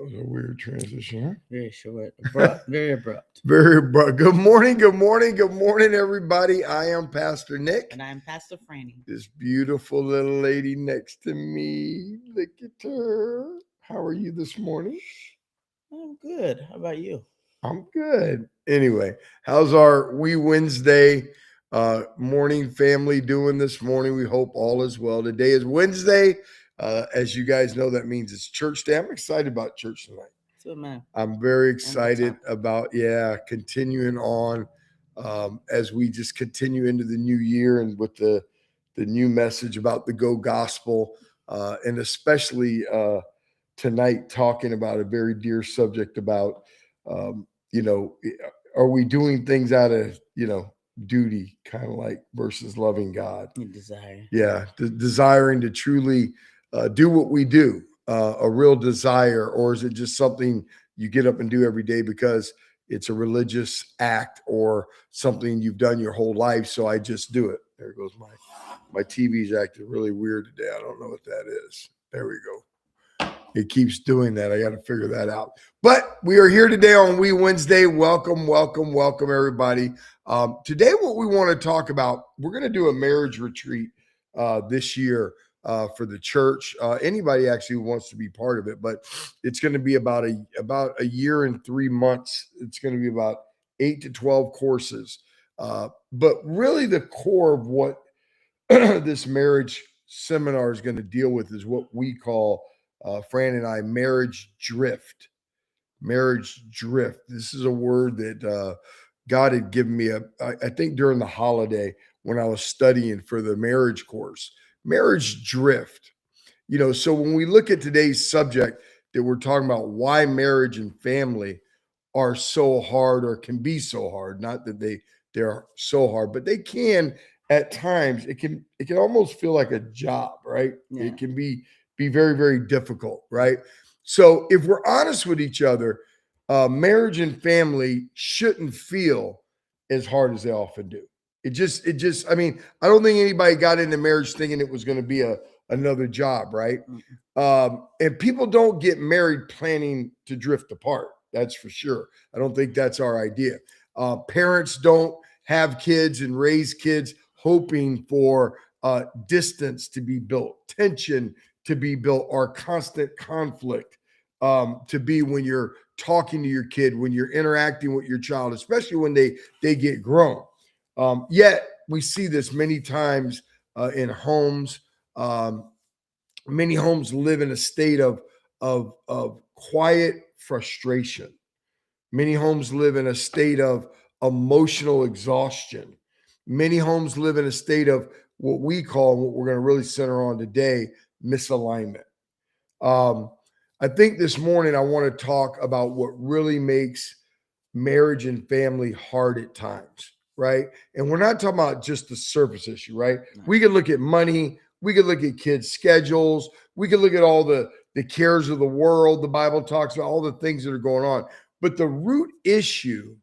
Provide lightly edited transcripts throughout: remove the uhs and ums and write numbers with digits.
was a weird transition, huh? Very short, abrupt, very abrupt. Very abrupt. Good morning, good morning, good morning, everybody. I am Pastor Nick. And I'm Pastor Franny. This beautiful little lady next to me. Look at her. How are you this morning? I'm good. How about you? I'm good. Anyway, how's our wee Wednesday morning family doing this morning? We hope all is well. Today is Wednesday. As you guys know, that means it's church day. I'm excited about church tonight. So, man. I'm very excited about, continuing on as we just continue into the new year and with the new message about the Go Gospel, and especially tonight talking about a very dear subject about, are we doing things out of, duty, kind of like versus loving God? Desire. Yeah, desiring to truly do what we do. A real desire, or is it just something you get up and do every day because it's a religious act or something you've done your whole life? So I just do it. There goes my TV's acting really weird today. I don't know what that is. There we go. It keeps doing that. I got to figure that out. But we are here today on Wee Wednesday. Welcome, welcome, welcome, everybody. Today, what we want to talk about, we're going to do a marriage retreat this year. For the church, anybody actually who wants to be part of it, but it's going to be about a year and 3 months. It's going to be about 8 to 12 courses. But really the core of what this marriage seminar is going to deal with is what we call, Fran and I, marriage drift. Marriage drift. This is a word that God had given me, I think during the holiday when I was studying for the marriage course. Marriage drift. So when we look at today's subject that we're talking about, why marriage and family are so hard or can be so hard, not that they're so hard, but they can at times, it can almost feel like a job, right? Yeah. It can be very, very difficult, right? So if we're honest with each other, marriage and family shouldn't feel as hard as they often do. It just, I mean, I don't think anybody got into marriage thinking it was going to be another job, right? And people don't get married planning to drift apart. That's for sure. I don't think that's our idea. Parents don't have kids and raise kids hoping for distance to be built, tension to be built, or constant conflict to be when you're talking to your kid, when you're interacting with your child, especially when they get grown. Yet we see this many times in homes. Many homes live in a state of quiet frustration. Many homes live in a state of emotional exhaustion. Many homes live in a state of what we call, and what we're going to really center on today, misalignment. I think this morning I want to talk about what really makes marriage and family hard at times, right? And we're not talking about just the surface issue, right? We could look at money, we could look at kids' schedules, we could look at all the cares of the world. The Bible talks about all the things that are going on. But the root issue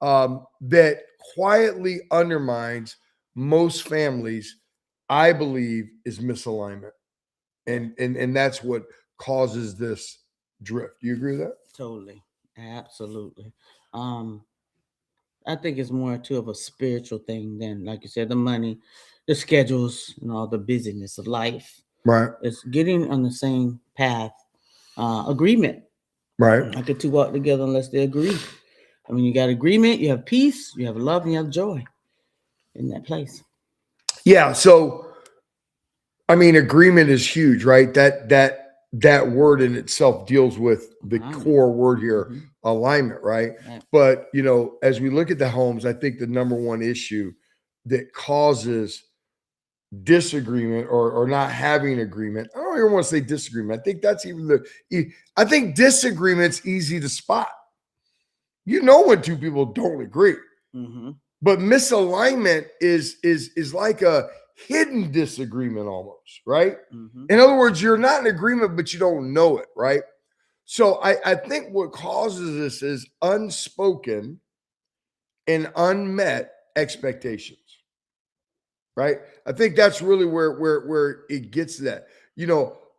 that quietly undermines most families, I believe, is misalignment. And that's what causes this drift. Do you agree with that? Totally. Absolutely. I think it's more too of a spiritual thing than, like you said, the money, the schedules, and all the busyness of life. Right. It's getting on the same path. Agreement. Right. How could two walk together unless they agree? I mean, you got agreement, you have peace, you have love, and you have joy in that place. Yeah. So, I mean, agreement is huge, right? That word in itself deals with the core word here, alignment, right? But, as we look at the homes, I think the number one issue that causes disagreement or not having agreement, I don't even want to say disagreement. I think that's I think disagreement's easy to spot. When two people don't agree. But misalignment is like a hidden disagreement almost, right? In other words, you're not in agreement, but you don't know it, right? So I think what causes this is unspoken and unmet expectations, right? I think that's really where it gets that.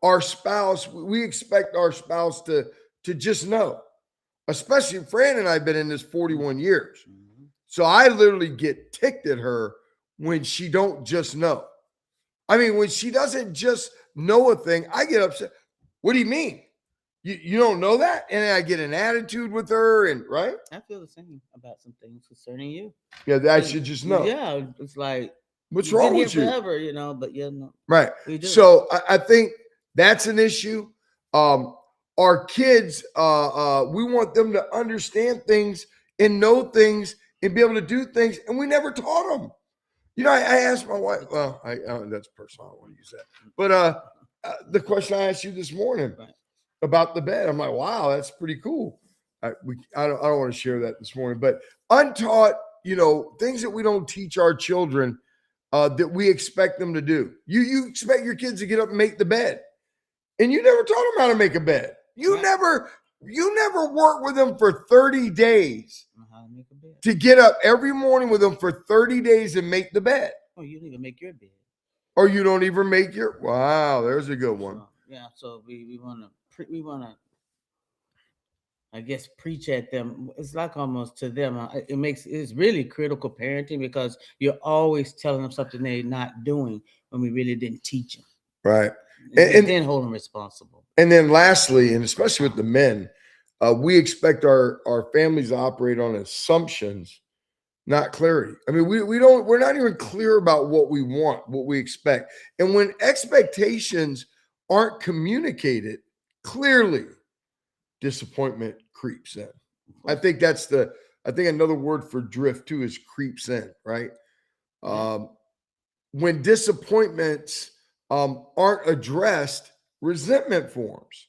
Our spouse, we expect our spouse to to just know. Especially Fran and I have been in this 41 years. Mm-hmm. So I literally get ticked at her when she don't just know. I mean, when she doesn't just know a thing, I get upset. What do you mean? You don't know that? And I get an attitude with her, and right? I feel the same about some things concerning you. Yeah, I should just know. Yeah, it's like What's you've wrong been with here you? forever, you know. But yeah, no, Right. we do. So I think that's an issue. Our kids, we want them to understand things and know things and be able to do things, and we never taught them. You know, I asked my wife. Well, that's personal. I don't want to use that. But the question I asked you this morning about the bed, I'm like, wow, that's pretty cool. I don't want to share that this morning, but untaught, you know, things that we don't teach our children that we expect them to do. You expect your kids to get up and make the bed, and you never taught them how to make a bed. You never worked with them for 30 days to get up every morning with them for 30 days and make the bed. Oh, you don't even make your bed. Or you don't even make your, wow, there's a good one. So, yeah, so we want to, I guess, preach at them. It's like almost to them. It's really critical parenting because you're always telling them something they're not doing when we really didn't teach them. Right. And then hold them responsible. And then lastly, and especially with the men, we expect our families to operate on assumptions, not clarity. I mean, we're not even clear about what we want, what we expect. And when expectations aren't communicated clearly, disappointment creeps in. I think another word for drift too is creeps in, right? When disappointments aren't addressed, resentment forms,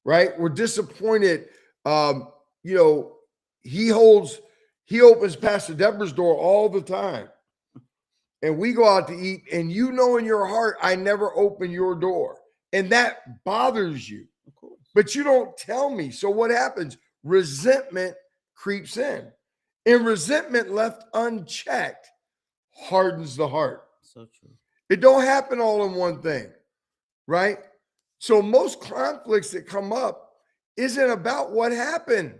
right? We're disappointed. You know, he opens Pastor Deborah's door all the time. And we go out to eat, and you know in your heart, I never open your door. And that bothers you. Of course. But you don't tell me. So what happens? Resentment creeps in. And resentment left unchecked hardens the heart. So true. It don't happen all in one thing, right? So most conflicts that come up isn't about what happened.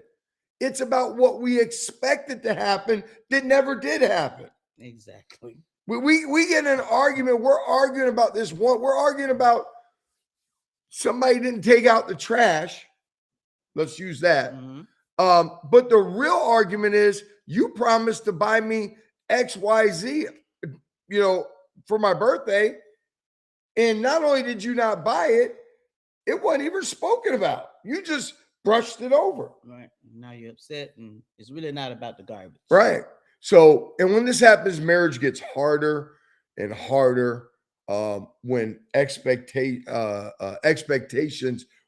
It's about what we expected to happen that never did happen. Exactly. We get in an argument. We're arguing about this one. We're arguing about somebody didn't take out the trash. Let's use that. Mm-hmm. But the real argument is you promised to buy me XYZ, you know, for my birthday. And not only did you not buy it, it wasn't even spoken about. You just brushed it over. Right. Now you're upset, and it's really not about the garbage. Right. So, and when this happens, marriage gets harder and harder when expectations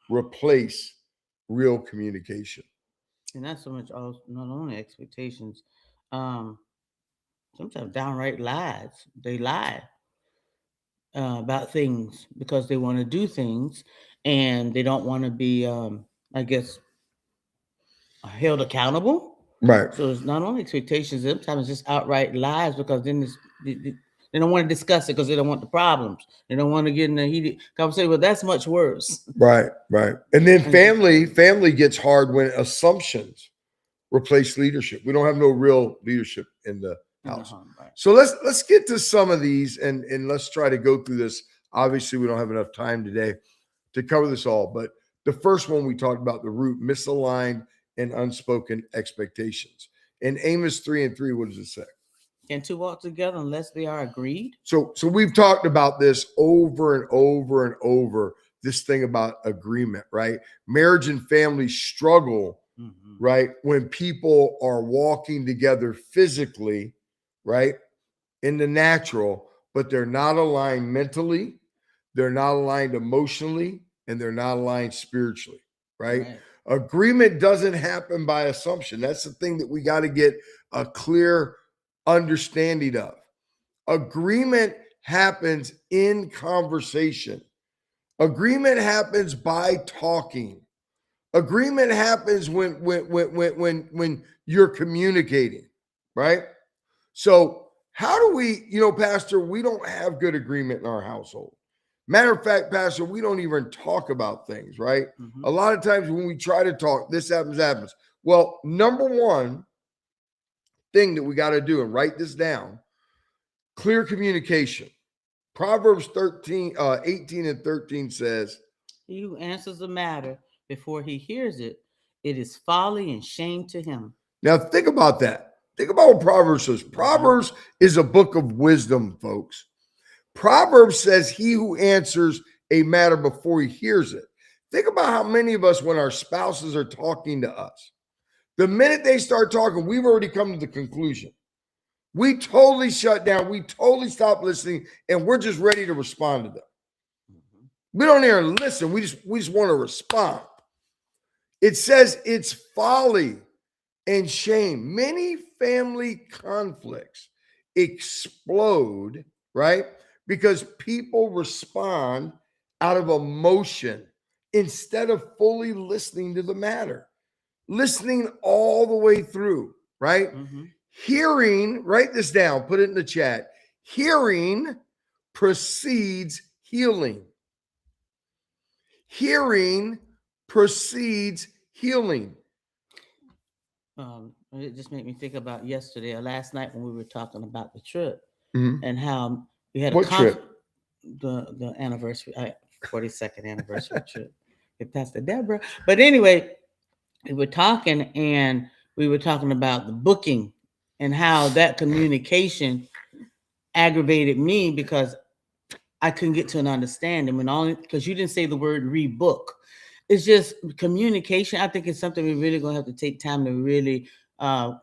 replace real communication. And not so much not only expectations, sometimes downright lies. They lie about things because they want to do things, and they don't want to be, I guess, held accountable. Right. So it's not only expectations, sometimes it's just outright lies because then they don't want to discuss it because they don't want the problems. They don't want to get in a heated conversation. Well, that's much worse. Right. And then family gets hard when assumptions replace leadership. We don't have no real leadership in the house. Right. So let's get to some of these and let's try to go through this. Obviously, we don't have enough time today to cover this all, but the first one we talked about, the root, misaligned and unspoken expectations. In Amos 3:3, what does it say? Can two walk together unless they are agreed? So we've talked about this over and over and over, this thing about agreement, right? Marriage and family struggle, right? When people are walking together physically, right? In the natural, but they're not aligned mentally, they're not aligned emotionally, and they're not aligned spiritually, right? Agreement doesn't happen by assumption. That's the thing that we got to get a clear understanding of. Agreement happens in conversation. Agreement happens by talking. Agreement happens when you're communicating, right? So how do we, Pastor, we don't have good agreement in our household. Matter of fact, Pastor, we don't even talk about things, right? Mhm. A lot of times when we try to talk, this happens. Well, number one thing that we got to do, and write this down, clear communication. Proverbs 18 and 13 says, He who answers the matter before he hears it, it is folly and shame to him. now think about that. Think about what Proverbs says. Proverbs is a book of wisdom, folks. Proverbs says he who answers a matter before he hears it. Think about how many of us, when our spouses are talking to us, the minute they start talking, we've already come to the conclusion. We totally shut down. We totally stop listening, and we're just ready to respond to them. Mhm. We don't even listen. We just want to respond. It says it's folly and shame. Many family conflicts explode, right? Because people respond out of emotion instead of fully listening to the matter, listening all the way through, right? Mhm. Hearing, write this down, put it in the chat. Hearing precedes healing. Hearing precedes healing. It just made me think about yesterday or last night when we were talking about the trip Mhm. and how we had a What trip? the anniversary, 42nd anniversary trip with Pastor Deborah. But anyway, we were talking and we were talking about the booking and how that communication aggravated me because I couldn't get to an understanding when only because you didn't say the word rebook. It's just communication. I think it's something we really gonna have to take time to really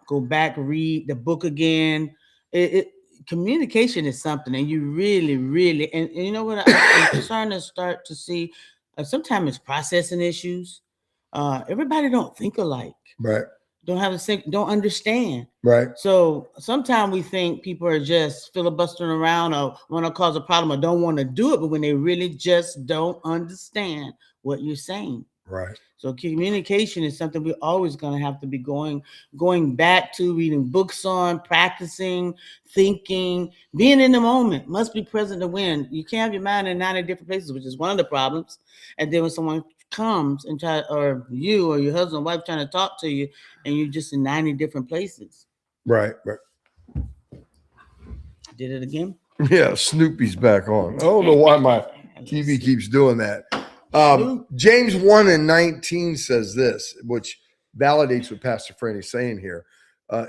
go back, read the book again. Communication is something, and you really, and you know what I'm starting to start to see. Sometimes it's processing issues. Everybody don't think alike, Right, don't have a don't understand. right, So sometimes we think people are just filibustering around or want to cause a problem or don't want to do it, but when they really just don't understand what you're saying. right. So communication is something we're always going to have to be going back to, reading books on, practicing, thinking, being in the moment. Must be present to win. You can't have your mind in 90 different places, which is one of the problems. And then when someone comes and try, or you or your husband or wife trying to talk to you, and you're just in 90 different places. Right, right. Did it again? Yeah, Snoopy's back on. I don't know why my TV keeps doing that. James 1 and 19 says this, which validates what Pastor Franny is saying here.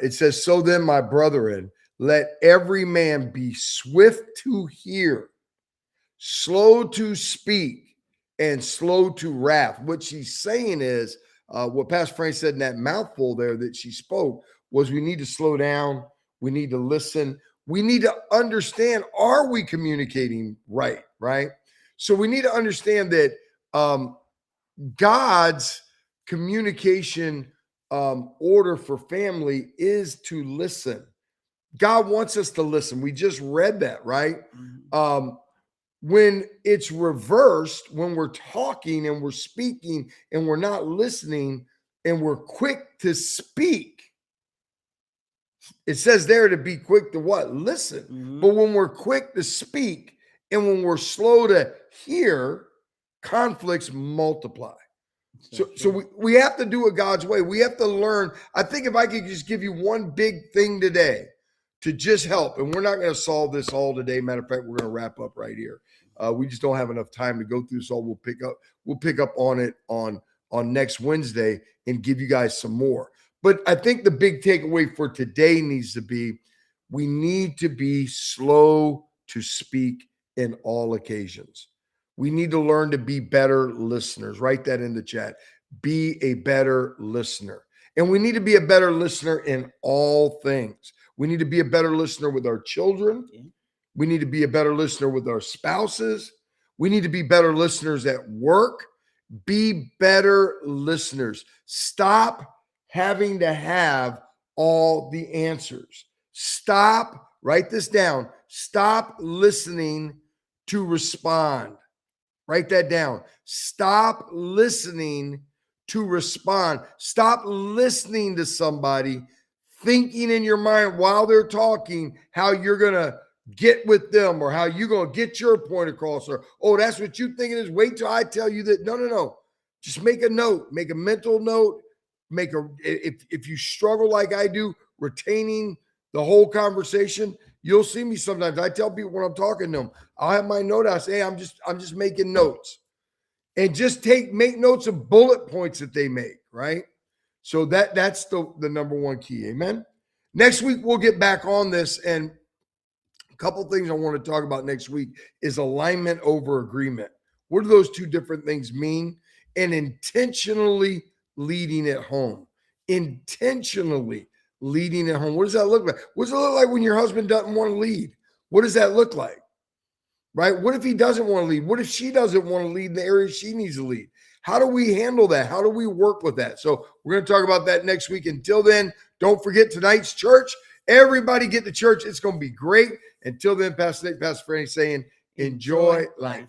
It says, so then, my brethren, let every man be swift to hear, slow to speak, and slow to wrath. What she's saying is, what Pastor Franny said in that mouthful there that she spoke was we need to slow down. We need to listen. We need to understand, are we communicating right? Right. So we need to understand that God's communication order for family is to listen. God wants us to listen. We just read that, right? Mhm. When it's reversed, when we're talking and we're speaking and we're not listening and we're quick to speak, it says there to be quick to what? Listen. Mhm. But when we're quick to speak and when we're slow to hear, conflicts multiply. So we have to do it God's way. We have to learn. I think if I could just give you one big thing today to just help, and we're not going to solve this all today. Matter of fact, we're going to wrap up right here. We just don't have enough time to go through this all. We'll pick up on it on next Wednesday and give you guys some more. But I think the big takeaway for today needs to be we need to be slow to speak in all occasions. We need to learn to be better listeners. Write that in the chat. Be a better listener. And we need to be a better listener in all things. We need to be a better listener with our children. Yeah. We need to be a better listener with our spouses. We need to be better listeners at work. Be better listeners. Stop having to have all the answers. Stop, write this down. Stop listening to respond. Write that down. Stop listening to respond. Stop listening to somebody thinking in your mind while they're talking how you're going to get with them, or how you going to get your point across, or, oh, that's what you think it is. Wait till I tell you that. No. Just make a note, make a mental note, if you struggle like I do, retaining the whole conversation, you'll see me sometimes. I tell people when I'm talking to them, I'll have my note. I say, hey, I'm just making notes, and just make notes of bullet points that they make, right? So that's the number one key. Amen. Next week, we'll get back on this, and a couple things I want to talk about next week is alignment over agreement. What do those two different things mean? And intentionally leading at home. Intentionally leading at home. What does that look like? What does it look like when your husband doesn't want to lead? What does that look like? Right? What if he doesn't want to lead? What if she doesn't want to lead in the area she needs to lead? How do we handle that? How do we work with that? So we're going to talk about that next week. Until then, don't forget tonight's church. Everybody get to church. It's going to be great. Until then, Pastor Nick, Pastor Franny saying, enjoy life.